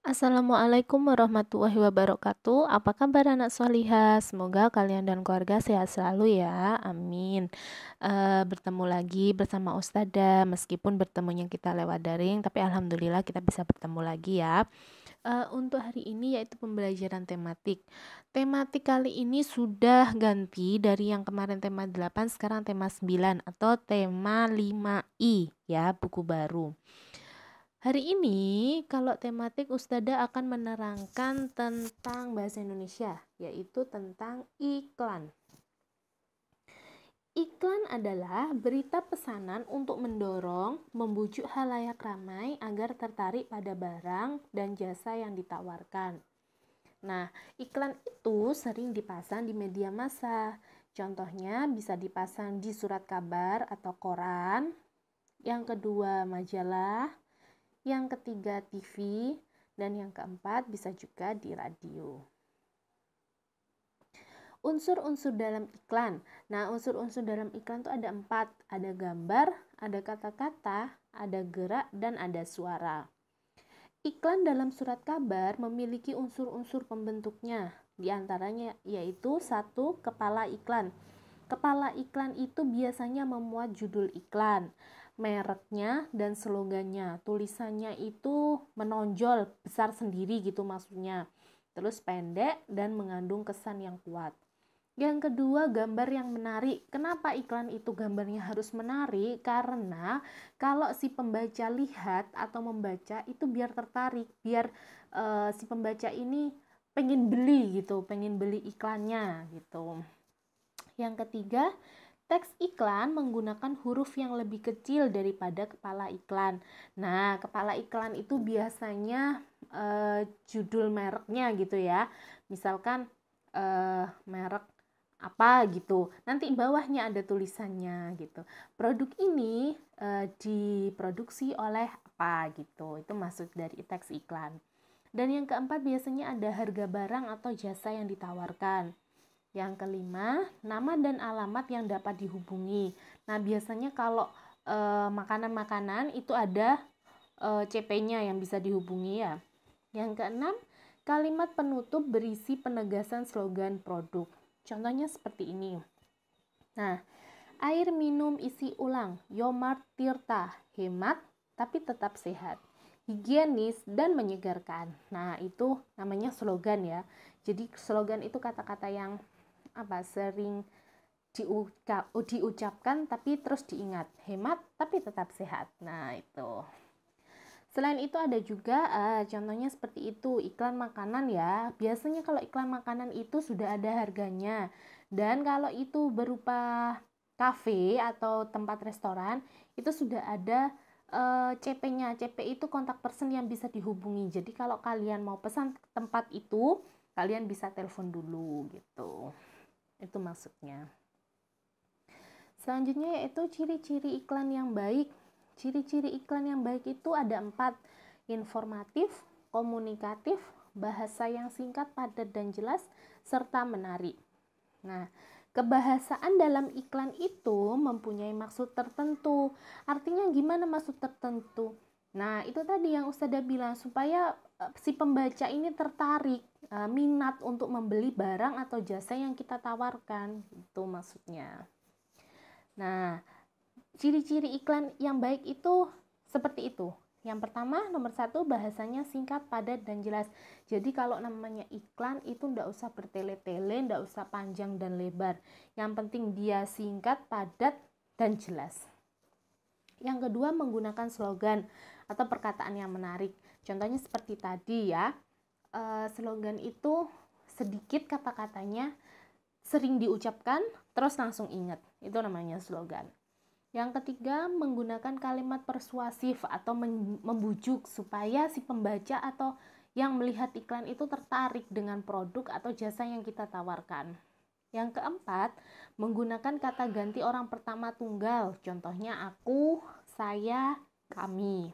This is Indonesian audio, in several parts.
Assalamualaikum warahmatullahi wabarakatuh. Apa kabar anak solihah? Semoga kalian dan keluarga sehat selalu ya. Amin. Bertemu lagi bersama Ustadzah. Meskipun bertemunya kita lewat daring, tapi alhamdulillah kita bisa bertemu lagi ya. Untuk hari ini yaitu pembelajaran tematik. Tematik kali ini sudah ganti dari yang kemarin tema 8, sekarang tema 9 atau tema 5I ya, buku baru. Hari ini, kalau tematik Ustadzah akan menerangkan tentang bahasa Indonesia, yaitu tentang iklan. Iklan adalah berita pesanan untuk mendorong, membujuk halayak ramai agar tertarik pada barang dan jasa yang ditawarkan. Nah, iklan itu sering dipasang di media massa. Contohnya bisa dipasang di surat kabar atau koran. Yang kedua, majalah. Yang ketiga TV, dan yang keempat bisa juga di radio. Unsur-unsur dalam iklan. Nah, unsur-unsur dalam iklan itu ada 4. Ada gambar, ada kata-kata, ada gerak, dan ada suara. Iklan dalam surat kabar memiliki unsur-unsur pembentuknya. Di antaranya yaitu 1. Kepala iklan. Kepala iklan itu biasanya memuat judul iklan, mereknya, dan slogannya. Tulisannya itu menonjol, besar sendiri gitu maksudnya. Terus pendek dan mengandung kesan yang kuat. Yang kedua, gambar yang menarik. Kenapa iklan itu gambarnya harus menarik? Karena kalau si pembaca lihat atau membaca itu biar tertarik, biar si pembaca ini pengen beli gitu, pengen beli iklannya gitu. Yang ketiga, teks iklan menggunakan huruf yang lebih kecil daripada kepala iklan. Nah, kepala iklan itu biasanya judul mereknya gitu ya. Misalkan merek apa gitu. Nanti bawahnya ada tulisannya gitu. Produk ini diproduksi oleh apa gitu. Itu maksud dari teks iklan. Dan yang keempat biasanya ada harga barang atau jasa yang ditawarkan. Yang kelima, nama dan alamat yang dapat dihubungi. Nah, biasanya kalau makanan-makanan itu ada CP-nya yang bisa dihubungi ya. Yang keenam, kalimat penutup berisi penegasan slogan produk. Contohnya seperti ini. Nah, air minum isi ulang, Yomart Tirta, hemat tapi tetap sehat, higienis dan menyegarkan. Nah, itu namanya slogan ya. Jadi slogan itu kata-kata yang sering diucapkan tapi terus diingat, hemat tapi tetap sehat. Nah, itu. Selain itu ada juga contohnya seperti itu, iklan makanan ya. Biasanya kalau iklan makanan itu sudah ada harganya. Dan kalau itu berupa kafe atau tempat restoran, itu sudah ada CP-nya. CP itu kontak person yang bisa dihubungi. Jadi kalau kalian mau pesan ke tempat itu, kalian bisa telepon dulu gitu. Itu maksudnya. Selanjutnya yaitu ciri-ciri iklan yang baik. Ciri-ciri iklan yang baik itu ada 4. Informatif, komunikatif, bahasa yang singkat, padat dan jelas, serta menarik. Nah, kebahasaan dalam iklan itu mempunyai maksud tertentu. Artinya gimana maksud tertentu? Nah, itu tadi yang Ustadzah bilang, supaya si pembaca ini tertarik, minat untuk membeli barang atau jasa yang kita tawarkan. Itu maksudnya. Nah, ciri-ciri iklan yang baik itu seperti itu. Yang pertama, nomor 1, bahasanya singkat, padat, dan jelas. Jadi kalau namanya iklan itu ndak usah bertele-tele, ndak usah panjang dan lebar. Yang penting dia singkat, padat, dan jelas. Yang kedua, menggunakan slogan atau perkataan yang menarik. Contohnya seperti tadi ya, slogan itu sedikit kata-katanya, sering diucapkan, terus langsung ingat. Itu namanya slogan. Yang ketiga, menggunakan kalimat persuasif atau membujuk supaya si pembaca atau yang melihat iklan itu tertarik dengan produk atau jasa yang kita tawarkan. Yang keempat, menggunakan kata ganti orang pertama tunggal. Contohnya aku, saya, kami.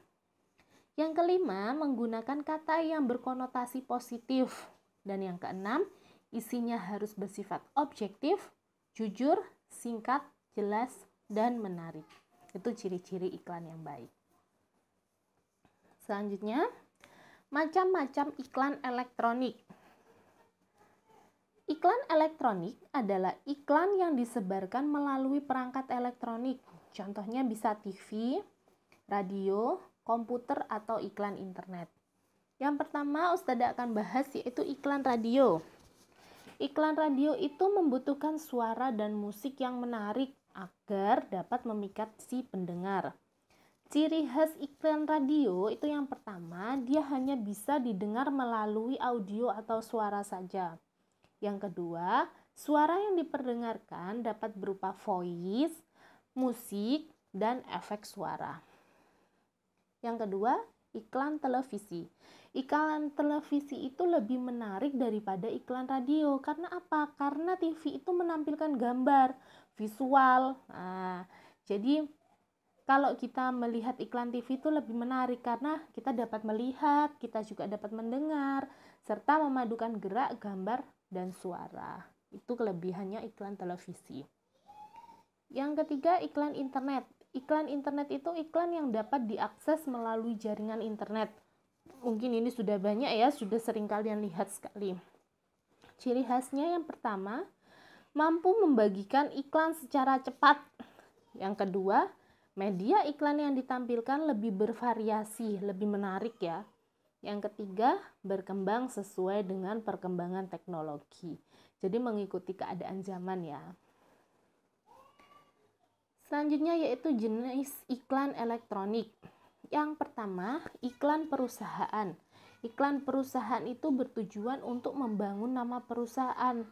Yang kelima, menggunakan kata yang berkonotasi positif. Dan yang keenam, isinya harus bersifat objektif, jujur, singkat, jelas, dan menarik. Itu ciri-ciri iklan yang baik. Selanjutnya, Macam-macam iklan elektronik. Iklan elektronik adalah iklan yang disebarkan melalui perangkat elektronik. Contohnya bisa TV, radio, komputer, atau iklan internet. Yang pertama Ustazah akan bahas yaitu iklan radio. Iklan radio itu membutuhkan suara dan musik yang menarik agar dapat memikat si pendengar. Ciri khas iklan radio itu yang pertama, dia hanya bisa didengar melalui audio atau suara saja. Yang kedua, suara yang diperdengarkan dapat berupa voice, musik, dan efek suara. Yang kedua, iklan televisi. Iklan televisi itu lebih menarik daripada iklan radio. Karena apa? Karena TV itu menampilkan gambar, visual. Jadi kalau kita melihat iklan TV itu lebih menarik karena kita dapat melihat, kita juga dapat mendengar, serta memadukan gerak, gambar, dan suara. Itu kelebihannya iklan televisi. Yang ketiga, iklan internet. Iklan internet itu iklan yang dapat diakses melalui jaringan internet. Mungkin ini sudah banyak ya, sudah sering kalian lihat sekali. Ciri khasnya yang pertama, mampu membagikan iklan secara cepat. Yang kedua, media iklan yang ditampilkan lebih bervariasi, lebih menarik ya. Yang ketiga, berkembang sesuai dengan perkembangan teknologi. Jadi mengikuti keadaan zaman ya. Selanjutnya yaitu jenis iklan elektronik. Yang pertama, iklan perusahaan. Iklan perusahaan itu bertujuan untuk membangun nama perusahaan,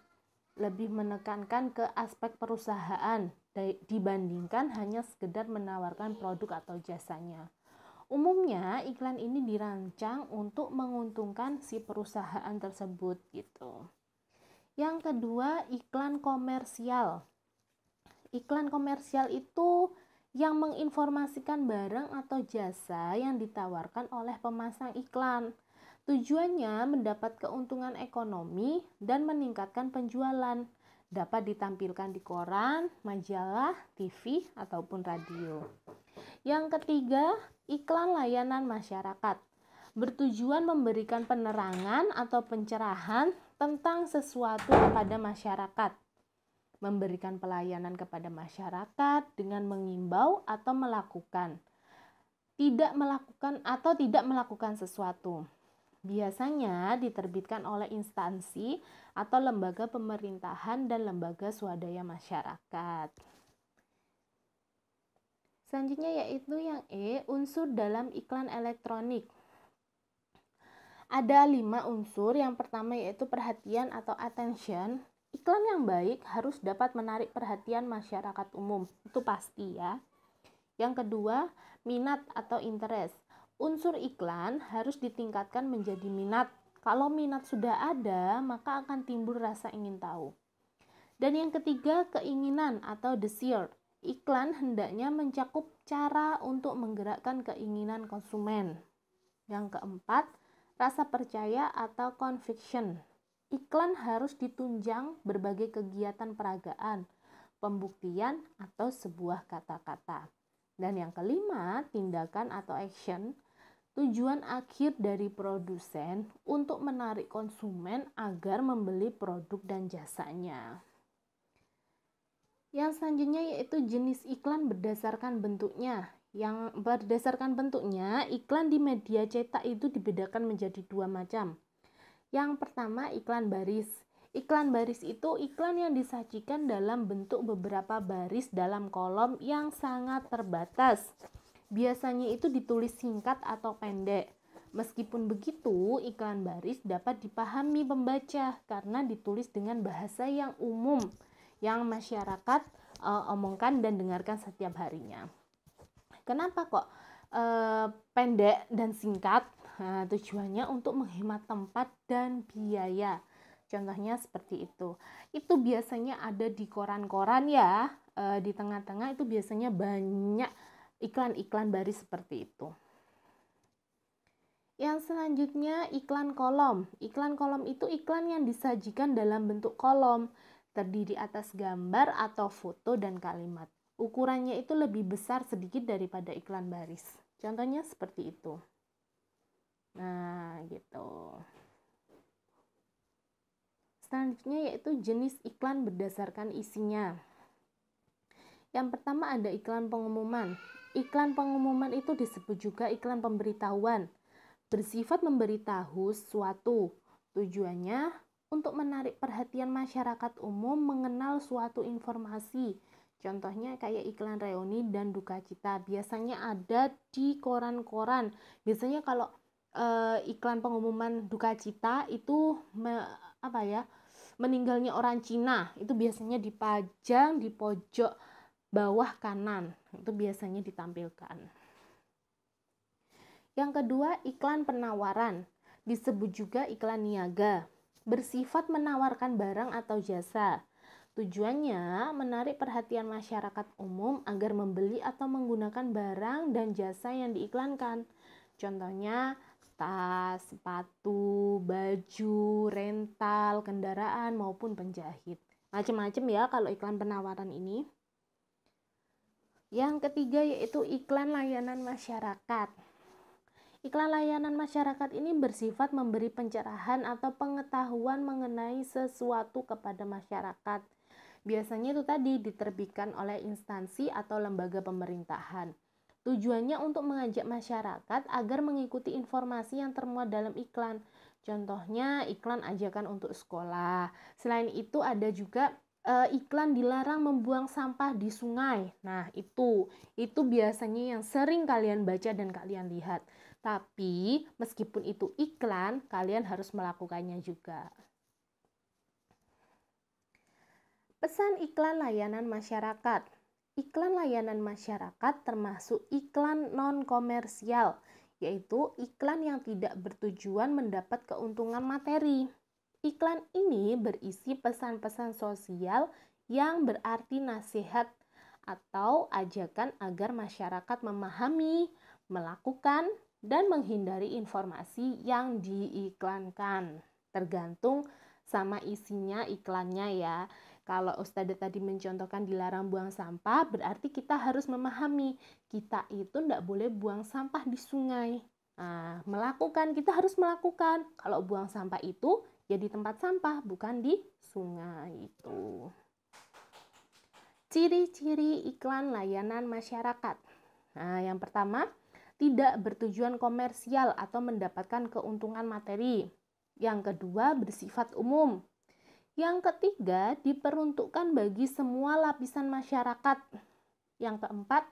lebih menekankan ke aspek perusahaan dibandingkan hanya sekedar menawarkan produk atau jasanya. Umumnya iklan ini dirancang untuk menguntungkan si perusahaan tersebut gitu. Yang kedua, iklan komersial. Iklan komersial itu yang menginformasikan barang atau jasa yang ditawarkan oleh pemasang iklan. Tujuannya mendapat keuntungan ekonomi dan meningkatkan penjualan. Dapat ditampilkan di koran, majalah, TV, ataupun radio. Yang ketiga, iklan layanan masyarakat. Bertujuan memberikan penerangan atau pencerahan tentang sesuatu kepada masyarakat. Memberikan pelayanan kepada masyarakat dengan mengimbau atau tidak melakukan sesuatu. Biasanya diterbitkan oleh instansi atau lembaga pemerintahan dan lembaga swadaya masyarakat. Selanjutnya yaitu yang E, unsur dalam iklan elektronik. Ada 5 unsur. Yang pertama yaitu perhatian atau attention. Iklan yang baik harus dapat menarik perhatian masyarakat umum. Itu pasti ya. Yang kedua, minat atau interest. Unsur iklan harus ditingkatkan menjadi minat. Kalau minat sudah ada, maka akan timbul rasa ingin tahu. Dan yang ketiga, keinginan atau desire. Iklan hendaknya mencakup cara untuk menggerakkan keinginan konsumen. Yang keempat, rasa percaya atau conviction. Iklan harus ditunjang berbagai kegiatan peragaan, pembuktian, atau sebuah kata-kata. Dan yang kelima, tindakan atau action. Tujuan akhir dari produsen untuk menarik konsumen agar membeli produk dan jasanya. Yang selanjutnya yaitu jenis iklan berdasarkan bentuknya. Yang berdasarkan bentuknya, iklan di media cetak itu dibedakan menjadi 2 macam. Yang pertama, iklan baris. Iklan baris itu iklan yang disajikan dalam bentuk beberapa baris dalam kolom yang sangat terbatas. Biasanya itu ditulis singkat atau pendek. Meskipun begitu, iklan baris dapat dipahami pembaca karena ditulis dengan bahasa yang umum yang masyarakat omongkan dan dengarkan setiap harinya. Kenapa kok pendek dan singkat? Tujuannya untuk menghemat tempat dan biaya. Contohnya seperti itu. Itu biasanya ada di koran-koran ya. Di tengah-tengah itu biasanya banyak iklan-iklan baris seperti itu. Yang selanjutnya iklan kolom. Iklan kolom itu iklan yang disajikan dalam bentuk kolom, terdiri atas gambar atau foto dan kalimat. Ukurannya itu lebih besar sedikit daripada iklan baris. Contohnya seperti itu. Nah, gitu. gitu. Selanjutnya yaitu jenis iklan berdasarkan isinya. Yang pertama ada iklan pengumuman. Iklan pengumuman itu disebut juga iklan pemberitahuan. Bersifat memberitahu sesuatu. Tujuannya untuk menarik perhatian masyarakat umum mengenal suatu informasi. Contohnya kayak iklan reuni dan duka cita. Biasanya ada di koran-koran. Biasanya kalau iklan pengumuman duka cita itu meninggalnya orang Cina, itu biasanya dipajang di pojok bawah kanan. Itu biasanya ditampilkan. Yang kedua, iklan penawaran. Disebut juga iklan niaga. Bersifat menawarkan barang atau jasa. Tujuannya menarik perhatian masyarakat umum agar membeli atau menggunakan barang dan jasa yang diiklankan. Contohnya tas, sepatu, baju, rental, kendaraan maupun penjahit. Macam-macam ya kalau iklan penawaran ini. Yang ketiga yaitu iklan layanan masyarakat. Iklan layanan masyarakat ini bersifat memberi pencerahan atau pengetahuan mengenai sesuatu kepada masyarakat. Biasanya itu tadi diterbitkan oleh instansi atau lembaga pemerintahan. Tujuannya untuk mengajak masyarakat agar mengikuti informasi yang termuat dalam iklan. Contohnya iklan ajakan untuk sekolah. Selain itu ada juga iklan dilarang membuang sampah di sungai. Nah, itu biasanya yang sering kalian baca dan kalian lihat. Tapi meskipun itu iklan, kalian harus melakukannya juga. Pesan iklan layanan masyarakat. Iklan layanan masyarakat termasuk iklan non-komersial, yaitu iklan yang tidak bertujuan mendapat keuntungan materi. Iklan ini berisi pesan-pesan sosial yang berarti nasihat atau ajakan agar masyarakat memahami, melakukan, dan menghindari informasi yang diiklankan. Tergantung sama isinya iklannya ya. Kalau Ustazah tadi mencontohkan dilarang buang sampah, berarti kita harus memahami kita itu tidak boleh buang sampah di sungai. Nah, kita harus melakukan. Kalau buang sampah itu ya di tempat sampah, bukan di sungai itu. Ciri-ciri iklan layanan masyarakat. Nah, yang pertama, tidak bertujuan komersial atau mendapatkan keuntungan materi. Yang kedua, bersifat umum. Yang ketiga, diperuntukkan bagi semua lapisan masyarakat. Yang keempat,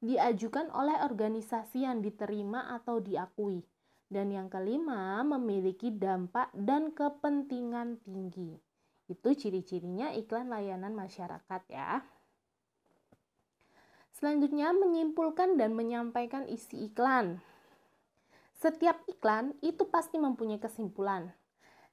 diajukan oleh organisasi yang diterima atau diakui. Dan yang kelima, memiliki dampak dan kepentingan tinggi. Itu ciri-cirinya iklan layanan masyarakat ya. Selanjutnya, menyimpulkan dan menyampaikan isi iklan. Setiap iklan itu pasti mempunyai kesimpulan.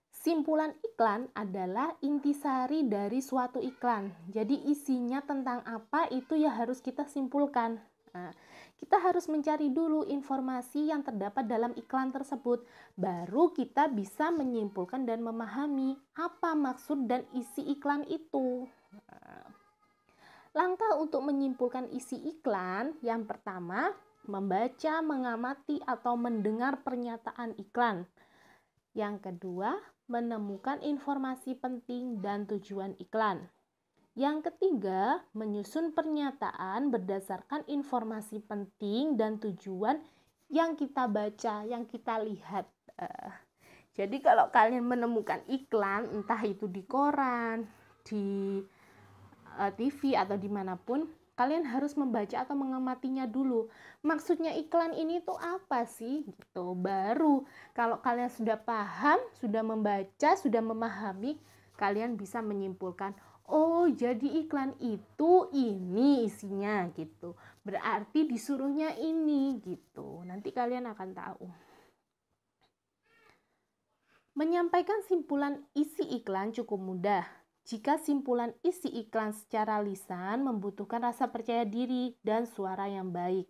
Simpulan iklan adalah intisari dari suatu iklan. Jadi isinya tentang apa itu ya harus kita simpulkan. Nah, kita harus mencari dulu informasi yang terdapat dalam iklan tersebut. Baru kita bisa menyimpulkan dan memahami apa maksud dan isi iklan itu. Langkah untuk menyimpulkan isi iklan, yang pertama, membaca, mengamati, atau mendengar pernyataan iklan. Yang kedua, menemukan informasi penting dan tujuan iklan. Yang ketiga, menyusun pernyataan berdasarkan informasi penting dan tujuan yang kita baca, yang kita lihat. Jadi kalau kalian menemukan iklan, entah itu di koran, di TV atau dimanapun, kalian harus membaca atau mengamatinya dulu. Maksudnya iklan ini tuh apa sih? Gitu. Baru kalau kalian sudah paham, sudah membaca, sudah memahami, kalian bisa menyimpulkan, oh jadi iklan itu ini isinya gitu. Berarti disuruhnya ini gitu. Nanti kalian akan tahu. Menyampaikan simpulan isi iklan cukup mudah. Jika simpulan isi iklan secara lisan membutuhkan rasa percaya diri dan suara yang baik.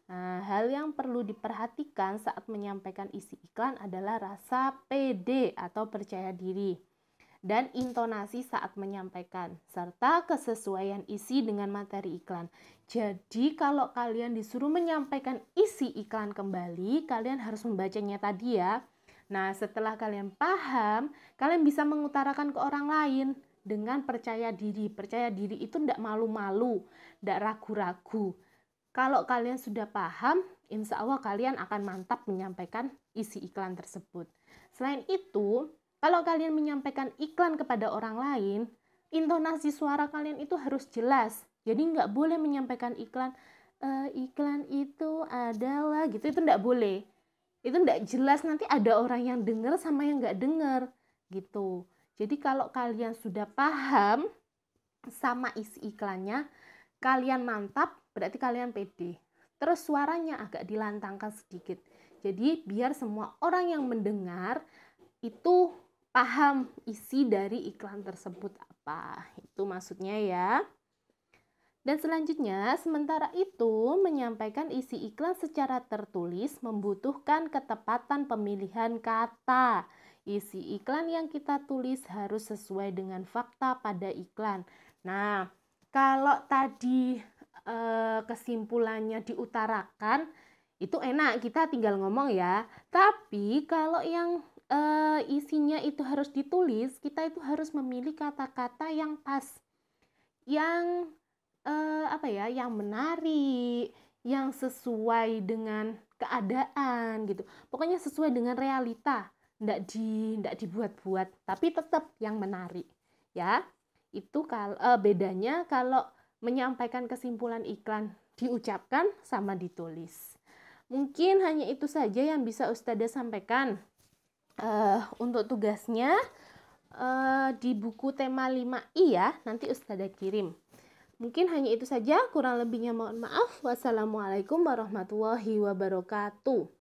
Nah, hal yang perlu diperhatikan saat menyampaikan isi iklan adalah rasa pede atau percaya diri dan intonasi saat menyampaikan, serta kesesuaian isi dengan materi iklan. Jadi kalau kalian disuruh menyampaikan isi iklan kembali, kalian harus membacanya tadi ya. Nah, setelah kalian paham, kalian bisa mengutarakan ke orang lain dengan percaya diri. Percaya diri itu tidak malu-malu, tidak ragu-ragu. Kalau kalian sudah paham, insya Allah kalian akan mantap menyampaikan isi iklan tersebut. Selain itu, kalau kalian menyampaikan iklan kepada orang lain, intonasi suara kalian itu harus jelas. Jadi nggak boleh menyampaikan iklan, iklan itu adalah gitu, itu nggak boleh. Itu nggak jelas, nanti ada orang yang dengar sama yang nggak dengar gitu. Jadi kalau kalian sudah paham sama isi iklannya, kalian mantap, berarti kalian pede. Terus suaranya agak dilantangkan sedikit. Jadi biar semua orang yang mendengar itu paham isi dari iklan tersebut apa. Itu maksudnya ya. Dan selanjutnya, sementara itu menyampaikan isi iklan secara tertulis membutuhkan ketepatan pemilihan kata. Isi iklan yang kita tulis harus sesuai dengan fakta pada iklan. Nah, kalau tadi kesimpulannya diutarakan, itu enak, kita tinggal ngomong ya. Tapi kalau yang isinya itu harus ditulis, kita itu harus memilih kata-kata yang pas, yang yang menarik, yang sesuai dengan keadaan gitu. Pokoknya sesuai dengan realita, ndak dibuat-buat, tapi tetap yang menarik ya. Itu bedanya kalau menyampaikan kesimpulan iklan diucapkan sama ditulis. Mungkin hanya itu saja yang bisa Ustazah sampaikan. Untuk tugasnya di buku tema 5I ya, nanti Ustazah kirim. Mungkin hanya itu saja, kurang lebihnya mohon maaf. Wassalamualaikum warahmatullahi wabarakatuh.